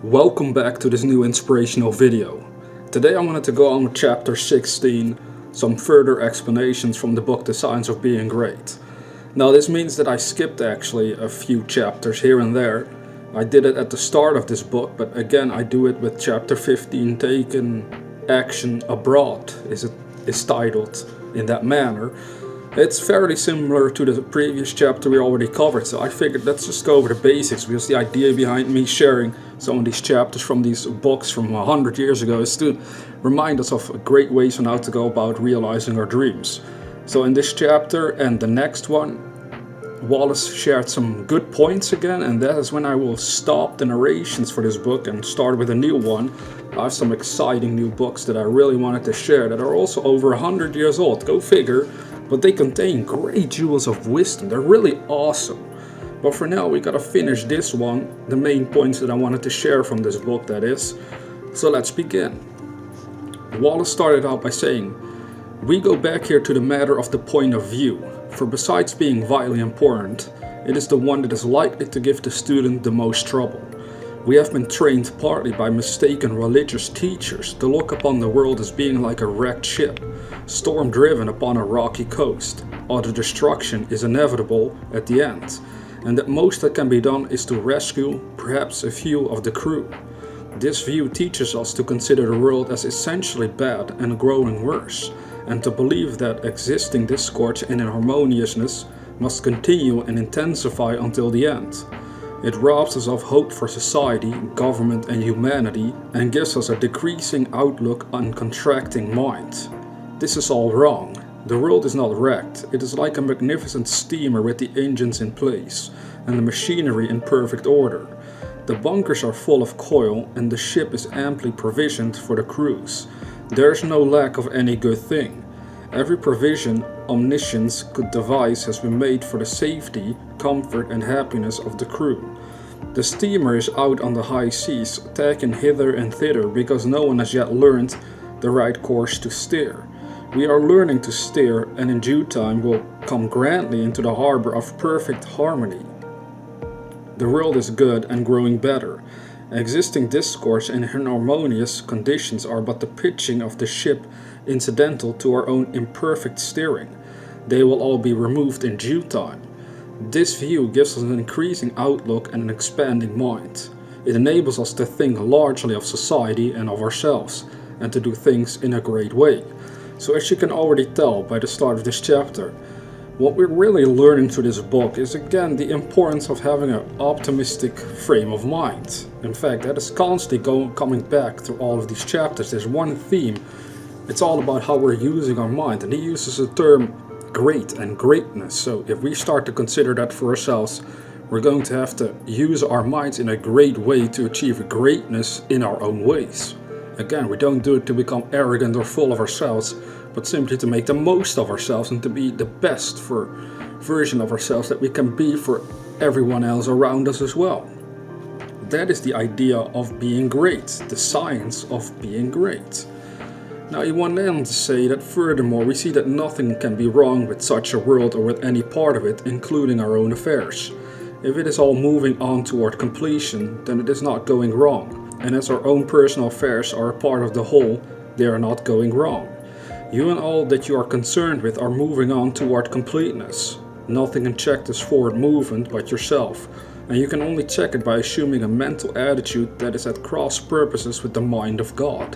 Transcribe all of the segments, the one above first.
Welcome back to this new inspirational video. Today I wanted to go on with chapter 16, some further explanations from the book The Science of Being Great. Now this means that I skipped actually a few chapters here and there. I did it at the start of this book, but again I do it with chapter 15, Taken Action Abroad is titled in that manner. It's fairly similar to the previous chapter we already covered, so I figured let's just go over the basics, because the idea behind me sharing some of these chapters from these books from 100 years ago is to remind us of great ways on how to go about realizing our dreams. So in this chapter and the next one, Wallace shared some good points again, and that is when I will stop the narrations for this book and start with a new one. I have some exciting new books that I really wanted to share that are also over 100 years old, go figure, but they contain great jewels of wisdom. They're really awesome. But for now we gotta finish this one, the main points that I wanted to share from this book, that is. So let's begin. Wallace started out by saying, "We go back here to the matter of the point of view, for besides being vitally important, it is the one that is likely to give the student the most trouble. We have been trained partly by mistaken religious teachers to look upon the world as being like a wrecked ship, storm-driven upon a rocky coast. Utter destruction is inevitable at the end, and that most that can be done is to rescue perhaps a few of the crew. This view teaches us to consider the world as essentially bad and growing worse, and to believe that existing discord and inharmoniousness must continue and intensify until the end. It robs us of hope for society, government and humanity, and gives us a decreasing outlook on contracting mind. This is all wrong. The world is not wrecked. It is like a magnificent steamer with the engines in place and the machinery in perfect order. The bunkers are full of coal and the ship is amply provisioned for the cruise. There is no lack of any good thing. Every provision omniscience could devise has been made for the safety, comfort and happiness of the crew. The steamer is out on the high seas, tacking hither and thither because no one has yet learned the right course to steer. We are learning to steer, and in due time will come grandly into the harbor of perfect harmony. The world is good and growing better. Existing discourse and inharmonious conditions are but the pitching of the ship incidental to our own imperfect steering. They will all be removed in due time. This view gives us an increasing outlook and an expanding mind. It enables us to think largely of society and of ourselves, and to do things in a great way. So as you can already tell by the start of this chapter, what we're really learning through this book is again the importance of having an optimistic frame of mind. In fact, that is constantly coming back through all of these chapters. There's one theme. It's all about how we're using our mind, and he uses the term great and greatness. So if we start to consider that for ourselves, we're going to have to use our minds in a great way to achieve greatness in our own ways. Again, we don't do it to become arrogant or full of ourselves, but simply to make the most of ourselves and to be the best version of ourselves that we can be for everyone else around us as well. That is the idea of being great, the science of being great. Now you want then to say that furthermore we see that nothing can be wrong with such a world or with any part of it, including our own affairs. If it is all moving on toward completion, then it is not going wrong. And as our own personal affairs are a part of the whole, they are not going wrong. You and all that you are concerned with are moving on toward completeness. Nothing can check this forward movement but yourself, and you can only check it by assuming a mental attitude that is at cross purposes with the mind of God.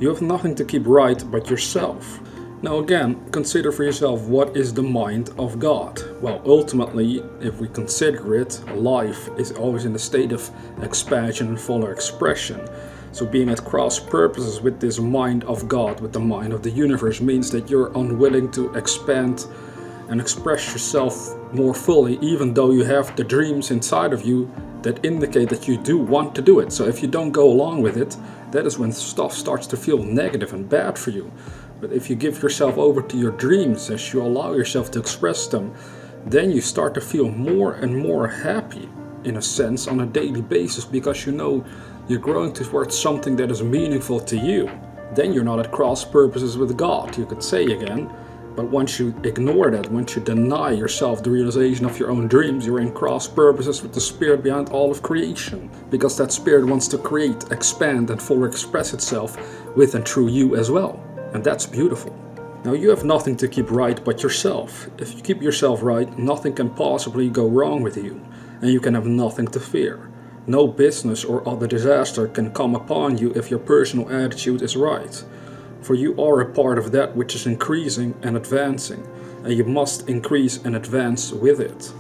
You have nothing to keep right but yourself. Now again, consider for yourself, what is the mind of God? Well, ultimately, if we consider it, life is always in a state of expansion and fuller expression. So being at cross purposes with this mind of God, with the mind of the universe, means that you're unwilling to expand and express yourself more fully, even though you have the dreams inside of you that indicate that you do want to do it. So if you don't go along with it, that is when stuff starts to feel negative and bad for you. But if you give yourself over to your dreams, as you allow yourself to express them, then you start to feel more and more happy, in a sense, on a daily basis, because you know you're growing towards something that is meaningful to you. Then you're not at cross purposes with God, you could say again, But once you ignore that, once you deny yourself the realization of your own dreams, you're in cross purposes with the spirit behind all of creation. Because that spirit wants to create, expand, and fully express itself with and through you as well. And that's beautiful. Now, you have nothing to keep right but yourself. If you keep yourself right, nothing can possibly go wrong with you, and you can have nothing to fear. No business or other disaster can come upon you if your personal attitude is right. For you are a part of that which is increasing and advancing, and you must increase and advance with it.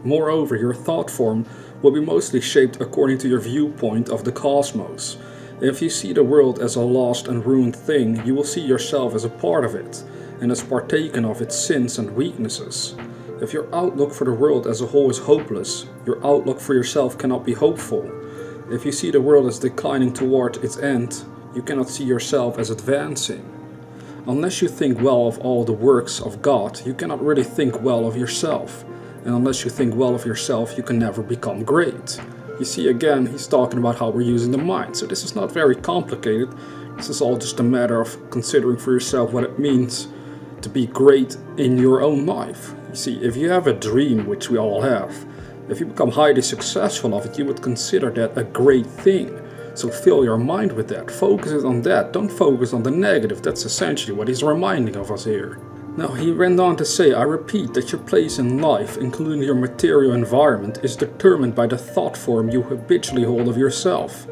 Moreover, your thought form will be mostly shaped according to your viewpoint of the cosmos. If you see the world as a lost and ruined thing, you will see yourself as a part of it, and as partaken of its sins and weaknesses. If your outlook for the world as a whole is hopeless, your outlook for yourself cannot be hopeful. If you see the world as declining toward its end, you cannot see yourself as advancing. Unless you think well of all the works of God, you cannot really think well of yourself. And unless you think well of yourself, you can never become great. You see, again, he's talking about how we're using the mind. So this is not very complicated. This is all just a matter of considering for yourself what it means to be great in your own life. You see, if you have a dream, which we all have, if you become highly successful of it, you would consider that a great thing. So fill your mind with that. Focus it on that. Don't focus on the negative. That's essentially what he's reminding of us here. Now, he went on to say, I repeat that your place in life, including your material environment, is determined by the thought form you habitually hold of yourself.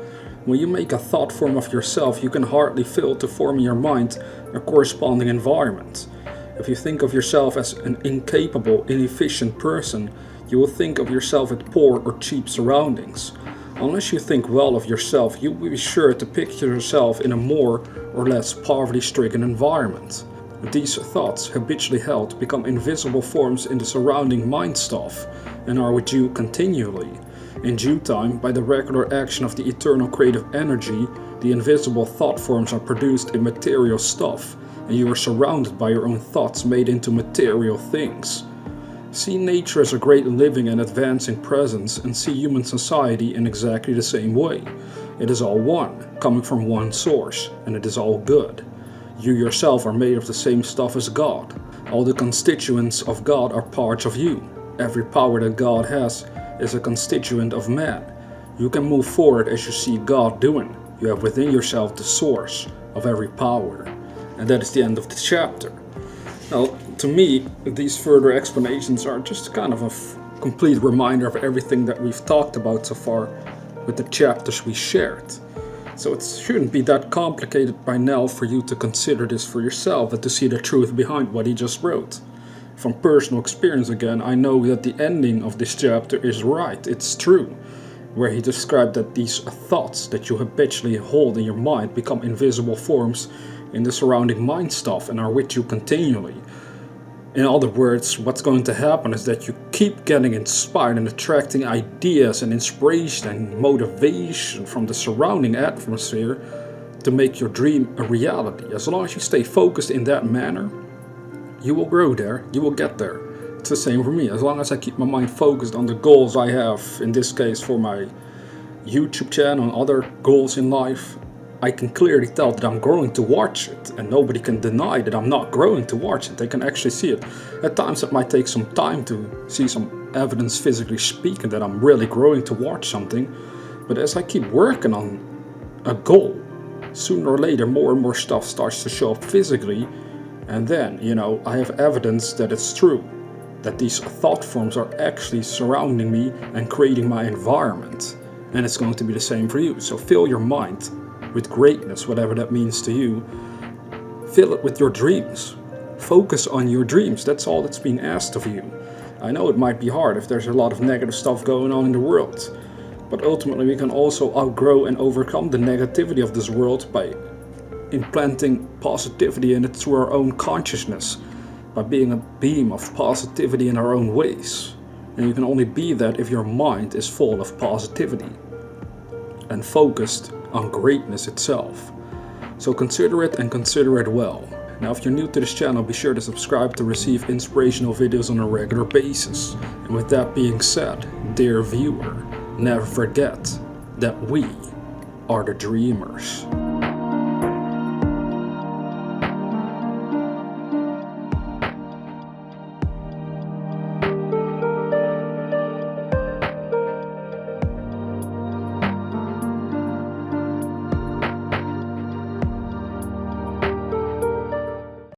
When you make a thought form of yourself, you can hardly fail to form in your mind a corresponding environment. If you think of yourself as an incapable, inefficient person, you will think of yourself with poor or cheap surroundings. Unless you think well of yourself, you will be sure to picture yourself in a more or less poverty-stricken environment. These thoughts, habitually held, become invisible forms in the surrounding mind stuff and are with you continually. In due time, by the regular action of the eternal creative energy, the invisible thought forms are produced in material stuff, and you are surrounded by your own thoughts made into material things. See nature as a great living and advancing presence, and see human society in exactly the same way. It is all one, coming from one source, and it is all good. You yourself are made of the same stuff as God. All the constituents of God are parts of you. Every power that God has is a constituent of man. You can move forward as you see God doing. You have within yourself the source of every power. And that is the end of the chapter. Now, to me, these further explanations are just kind of a complete reminder of everything that we've talked about so far with the chapters we shared. So it shouldn't be that complicated by now for you to consider this for yourself and to see the truth behind what he just wrote. From personal experience again, I know that the ending of this chapter is right, it's true, where he described that these thoughts that you habitually hold in your mind become invisible forms in the surrounding mind stuff and are with you continually. In other words, what's going to happen is that you keep getting inspired and attracting ideas and inspiration and motivation from the surrounding atmosphere to make your dream a reality. As long as you stay focused in that manner, you will grow there, you will get there. It's the same for me. As long as I keep my mind focused on the goals I have, in this case for my YouTube channel and other goals in life, I can clearly tell that I'm growing towards it, and nobody can deny that I'm not growing towards it. They can actually see it. At times it might take some time to see some evidence physically speaking that I'm really growing towards something, but as I keep working on a goal, sooner or later more and more stuff starts to show up physically, and then, I have evidence that it's true, that these thought forms are actually surrounding me and creating my environment. And it's going to be the same for you. So fill your mind with greatness, whatever that means to you. Fill it with your dreams. Focus on your dreams. That's all that's being asked of you. I know it might be hard if there's a lot of negative stuff going on in the world, but ultimately we can also outgrow and overcome the negativity of this world by implanting positivity in it through our own consciousness, by being a beam of positivity in our own ways. And you can only be that if your mind is full of positivity and focused on greatness itself. So consider it and consider it well. Now, if you're new to this channel, be sure to subscribe to receive inspirational videos on a regular basis. And with that being said, dear viewer, never forget that we are the dreamers.